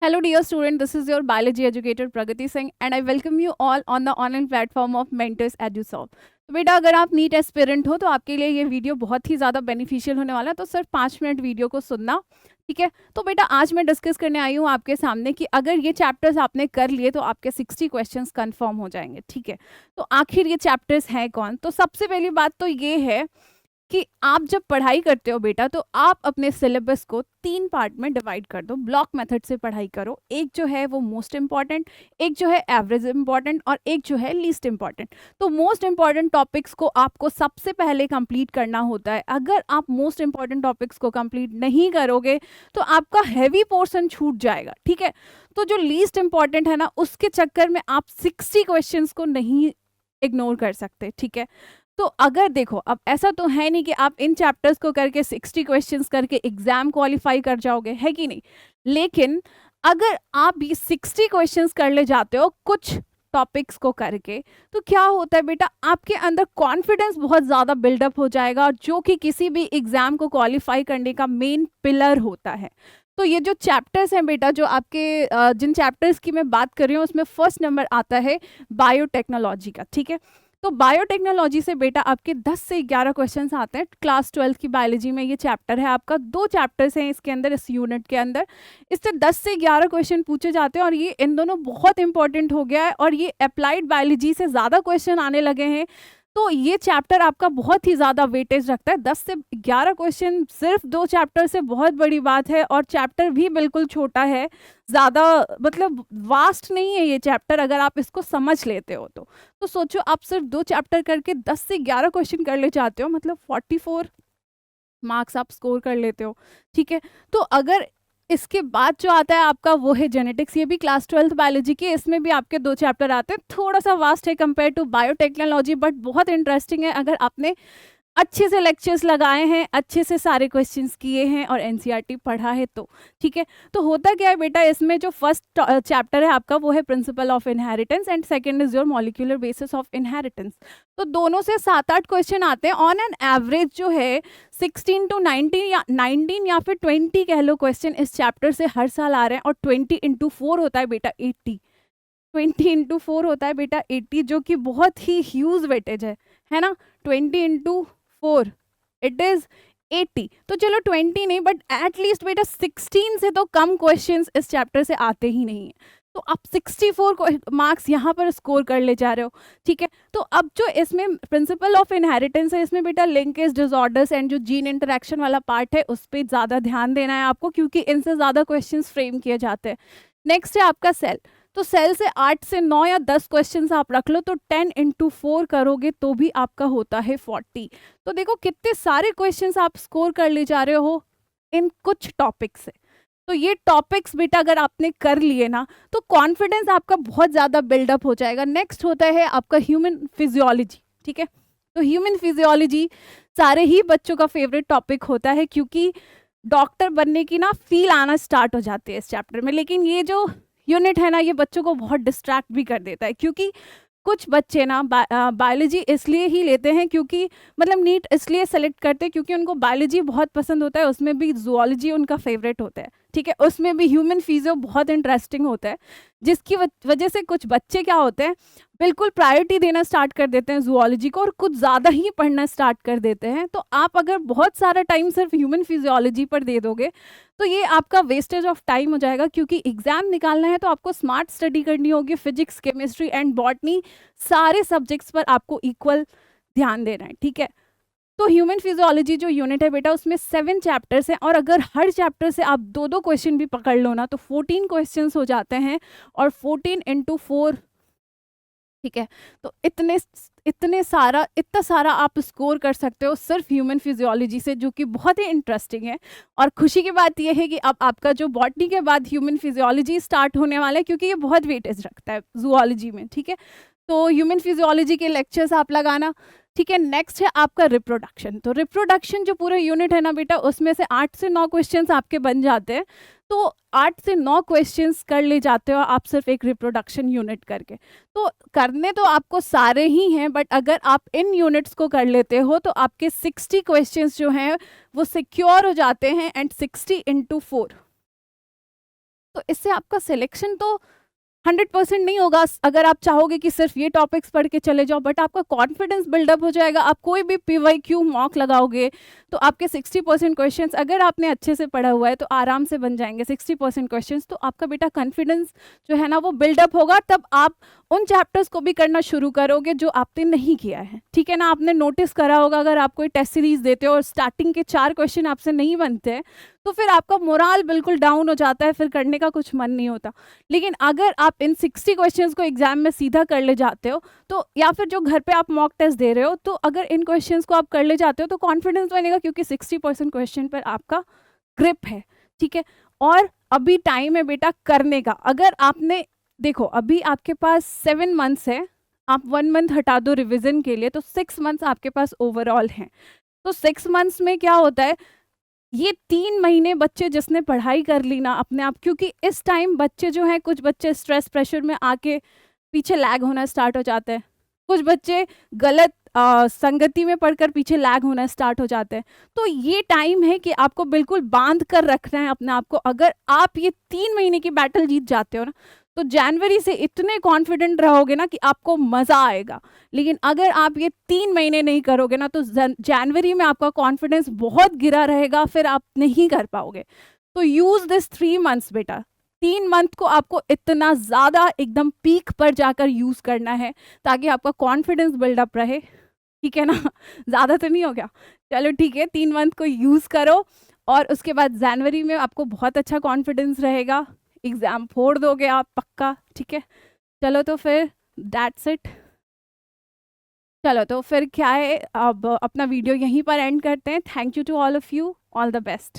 Hello dear student, this is your biology educator Pragati Singh and I welcome you all on the online platform of Mentors EduSolve। तो बेटा अगर आप NEET aspirant हो तो आपके लिए ये वीडियो बहुत ही ज़्यादा बेनिफिशियल होने वाला है, तो सिर्फ 5 मिनट वीडियो को सुनना, ठीक है। तो बेटा आज मैं डिस्कस करने आई हूँ आपके सामने कि अगर ये चैप्टर्स आपने कर लिए तो आपके 60 क्वेश्चंस कंफर्म हो जाएंगे, ठीक है। तो आखिर ये चैप्टर्स हैं कौन? तो सबसे पहली बात तो ये है कि आप जब पढ़ाई करते हो बेटा तो आप अपने सिलेबस को 3 पार्ट में डिवाइड कर दो। ब्लॉक मेथड से पढ़ाई करो। एक जो है वो मोस्ट इंपॉर्टेंट, एक जो है एवरेज इंपॉर्टेंट और एक जो है लीस्ट इंपॉर्टेंट। तो मोस्ट इंपॉर्टेंट टॉपिक्स को आपको सबसे पहले कंप्लीट करना होता है। अगर आप मोस्ट इंपॉर्टेंट टॉपिक्स को कंप्लीट नहीं करोगे तो आपका हैवी पोर्शन छूट जाएगा, ठीक है। तो जो लीस्ट इंपॉर्टेंट है ना, उसके चक्कर में आप 60 क्वेश्चंस को नहीं इग्नोर कर सकते, ठीक है। तो अगर देखो, अब ऐसा तो है नहीं कि आप इन चैप्टर्स को करके 60 क्वेश्चंस करके एग्जाम क्वालिफाई कर जाओगे, है कि नहीं। लेकिन अगर आप ये 60 क्वेश्चंस कर ले जाते हो कुछ टॉपिक्स को करके, तो क्या होता है बेटा, आपके अंदर कॉन्फिडेंस बहुत ज़्यादा बिल्डअप हो जाएगा, जो कि किसी भी एग्जाम को क्वालिफाई करने का मेन पिलर होता है। तो ये जो चैप्टर्स हैं बेटा, जो आपके जिन चैप्टर्स की मैं बात कर रही हूँ उसमें फर्स्ट नंबर आता है बायोटेक्नोलॉजी का, ठीक है। तो बायोटेक्नोलॉजी से बेटा आपके 10 से 11 क्वेश्चंस आते हैं। क्लास 12 की बायोलॉजी में ये चैप्टर है आपका, 2 चैप्टर्स हैं इसके अंदर, इस यूनिट के अंदर। इससे 10 से 11 क्वेश्चन पूछे जाते हैं और ये इन दोनों बहुत इंपॉर्टेंट हो गया है और ये अप्लाइड बायोलॉजी से ज़्यादा क्वेश्चन आने लगे हैं। तो ये चैप्टर आपका बहुत ही ज़्यादा वेटेज रखता है। 10 से 11 क्वेश्चन सिर्फ 2 चैप्टर से बहुत बड़ी बात है, और चैप्टर भी बिल्कुल छोटा है, ज़्यादा मतलब वास्ट नहीं है ये चैप्टर, अगर आप इसको समझ लेते हो तो सोचो आप सिर्फ 2 चैप्टर करके 10 से 11 क्वेश्चन कर ले जाते हो, मतलब 44 मार्क्स आप स्कोर कर लेते हो, ठीक है। तो अगर इसके बाद जो आता है आपका वो है जेनेटिक्स, ये भी क्लास 12 बायोलॉजी की, इसमें भी आपके 2 चैप्टर आते हैं। थोड़ा सा वास्ट है कंपेयर टू बायोटेक्नोलॉजी, बट बहुत इंटरेस्टिंग है अगर आपने अच्छे से लेक्चर्स लगाए हैं, अच्छे से सारे क्वेश्चंस किए हैं और एनसीईआरटी पढ़ा है तो, ठीक है। तो होता क्या है बेटा, इसमें जो फर्स्ट चैप्टर है आपका वो है principle of inheritance and second is your molecular basis of inheritance. तो दोनों से 7-8 क्वेश्चन आते हैं ऑन एन एवरेज, जो है 16 to 19 या फिर 20 कह लो क्वेश्चन इस चैप्टर से हर साल आ रहे हैं। और 20 into 4 होता है बेटा 80, 20 into 4 होता है बेटा 80, जो कि बहुत ही ह्यूज वेटेज है ना। 20 into 4 इट इज 80। तो चलो 20 नहीं, बट एटलीस्ट बेटा 16 से तो कम क्वेश्चंस इस चैप्टर से आते ही नहीं है। तो आप 64 मार्क्स यहाँ पर स्कोर कर ले जा रहे हो, ठीक है। तो अब जो इसमें प्रिंसिपल ऑफ इनहेरिटेंस है, इसमें बेटा लिंकेज डिसऑर्डर्स एंड जो जीन इंटरेक्शन वाला पार्ट है उस पर ज़्यादा ध्यान देना है आपको, क्योंकि इनसे ज़्यादा क्वेश्चंस फ्रेम किए जाते हैं। नेक्स्ट है आपका सेल। तो सेल से 8 से 9 या 10 क्वेश्चंस आप रख लो, तो 10 into 4 करोगे तो भी आपका होता है 40। तो देखो कितने सारे क्वेश्चंस आप स्कोर कर ले जा रहे हो इन कुछ टॉपिक्स से। तो ये टॉपिक्स बेटा अगर आपने कर लिए ना, तो कॉन्फिडेंस आपका बहुत ज़्यादा बिल्डअप हो जाएगा। नेक्स्ट होता है आपका ह्यूमन फिजियोलॉजी, ठीक है। तो ह्यूमन फिजियोलॉजी सारे ही बच्चों का फेवरेट टॉपिक होता है, क्योंकि डॉक्टर बनने की ना फील आना स्टार्ट हो जाती है इस चैप्टर में। लेकिन ये जो यूनिट है ना, ये बच्चों को बहुत डिस्ट्रैक्ट भी कर देता है, क्योंकि कुछ बच्चे ना बायोलॉजी इसलिए ही लेते हैं, क्योंकि मतलब नीट इसलिए सेलेक्ट करते हैं क्योंकि उनको बायोलॉजी बहुत पसंद होता है, उसमें भी जूलॉजी उनका फेवरेट होता है, ठीक है। उसमें भी ह्यूमन फिजियो बहुत इंटरेस्टिंग होता है, जिसकी वजह से कुछ बच्चे क्या होते हैं, बिल्कुल प्रायोरिटी देना स्टार्ट कर देते हैं जूलॉजी को और कुछ ज़्यादा ही पढ़ना स्टार्ट कर देते हैं। तो आप अगर बहुत सारा टाइम सिर्फ ह्यूमन फिजियोलॉजी पर दे दोगे तो ये आपका वेस्टेज ऑफ टाइम हो जाएगा, क्योंकि एग्जाम निकालना है तो आपको स्मार्ट स्टडी करनी होगी। फिजिक्स, केमिस्ट्री एंड बॉटनी सारे सब्जेक्ट्स पर आपको इक्वल ध्यान देना है, ठीक है। तो ह्यूमन फिजियोलॉजी जो यूनिट है बेटा, उसमें 7 चैप्टर्स हैं, और अगर हर चैप्टर से आप 2-2 क्वेश्चन भी पकड़ लो ना, तो 14 क्वेश्चंस हो जाते हैं, और 14 into 4, ठीक है। तो इतना सारा आप स्कोर कर सकते हो सिर्फ ह्यूमन फिजियोलॉजी से, जो कि बहुत ही इंटरेस्टिंग है। और खुशी की बात यह है कि अब आपका जो बॉटनी के बाद ह्यूमन फिजियोलॉजी स्टार्ट होने वाला है, क्योंकि ये बहुत वेटेज रखता है जूलॉजी में, ठीक है। तो ह्यूमन फिजियोलॉजी के लेक्चर्स आप लगाना, ठीक है। नेक्स्ट है आपका रिप्रोडक्शन। तो रिप्रोडक्शन जो पूरा यूनिट है ना बेटा, उसमें से 8 से 9 क्वेश्चंस आपके बन जाते हैं। तो 8 से 9 क्वेश्चंस कर ले जाते हो आप सिर्फ एक रिप्रोडक्शन यूनिट करके। तो करने तो आपको सारे ही हैं, बट अगर आप इन यूनिट्स को कर लेते हो तो आपके 60 क्वेश्चंस जो हैं वो सिक्योर हो जाते हैं, एंड 60 into 4 तो इससे आपका सिलेक्शन तो 100% नहीं होगा अगर आप चाहोगे कि सिर्फ ये टॉपिक्स पढ़ के चले जाओ, बट आपका कॉन्फिडेंस बिल्डअप हो जाएगा। आप कोई भी PYQ मॉक लगाओगे तो आपके 60% क्वेश्चंस अगर आपने अच्छे से पढ़ा हुआ है तो आराम से बन जाएंगे 60% क्वेश्चंस। तो आपका बेटा कॉन्फिडेंस जो है ना वो बिल्डअप होगा, तब आप उन चैप्टर्स को भी करना शुरू करोगे जो आपने नहीं किया है, ठीक है ना। आपने नोटिस करा होगा अगर आप कोई टेस्ट सीरीज देते हो और स्टार्टिंग के 4 क्वेश्चन आपसे नहीं बनते हैं तो फिर आपका मोराल बिल्कुल डाउन हो जाता है, फिर करने का कुछ मन नहीं होता। लेकिन अगर आप इन 60 क्वेश्चंस को एग्जाम में सीधा कर ले जाते हो तो, या फिर जो घर पे आप मॉक टेस्ट दे रहे हो, तो अगर इन क्वेश्चंस को आप कर ले जाते हो तो कॉन्फिडेंस बनेगा, क्योंकि 60% क्वेश्चन पर आपका ग्रिप है, ठीक है। और अभी टाइम है बेटा करने का। अगर आपने देखो अभी आपके पास 7 मंथ्स है, आप 1 मंथ हटा दो रिविजन के लिए तो 6 मंथ्स आपके पास ओवरऑल हैं। तो 6 मंथ्स में क्या होता है, ये 3 महीने बच्चे जिसने पढ़ाई कर ली ना अपने आप, क्योंकि इस टाइम बच्चे जो हैं, कुछ बच्चे स्ट्रेस प्रेशर में आके पीछे लैग होना स्टार्ट हो जाते हैं, कुछ बच्चे गलत संगति में पढ़कर पीछे लैग होना स्टार्ट हो जाते हैं। तो ये टाइम है कि आपको बिल्कुल बांध कर रखना है अपने आप को। अगर आप ये 3 महीने की बैटल जीत जाते हो ना तो जनवरी से इतने कॉन्फिडेंट रहोगे ना कि आपको मजा आएगा। लेकिन अगर आप ये 3 महीने नहीं करोगे ना तो जनवरी में आपका कॉन्फिडेंस बहुत गिरा रहेगा, फिर आप नहीं कर पाओगे। तो यूज दिस 3 मंथ्स बेटा। 3 मंथ को आपको इतना ज्यादा एकदम पीक पर जाकर यूज करना है ताकि आपका कॉन्फिडेंस बिल्डअप रहे, ठीक है ना। ज्यादा तो नहीं हो गया, चलो ठीक है। 3 मंथ को यूज करो और उसके बाद जनवरी में आपको बहुत अच्छा कॉन्फिडेंस रहेगा, एग्जाम फोड़ दोगे आप पक्का, ठीक है। चलो तो फिर दैट्स इट। चलो तो फिर क्या है, अब अपना वीडियो यहीं पर एंड करते हैं। Thank you to all of you, all the best.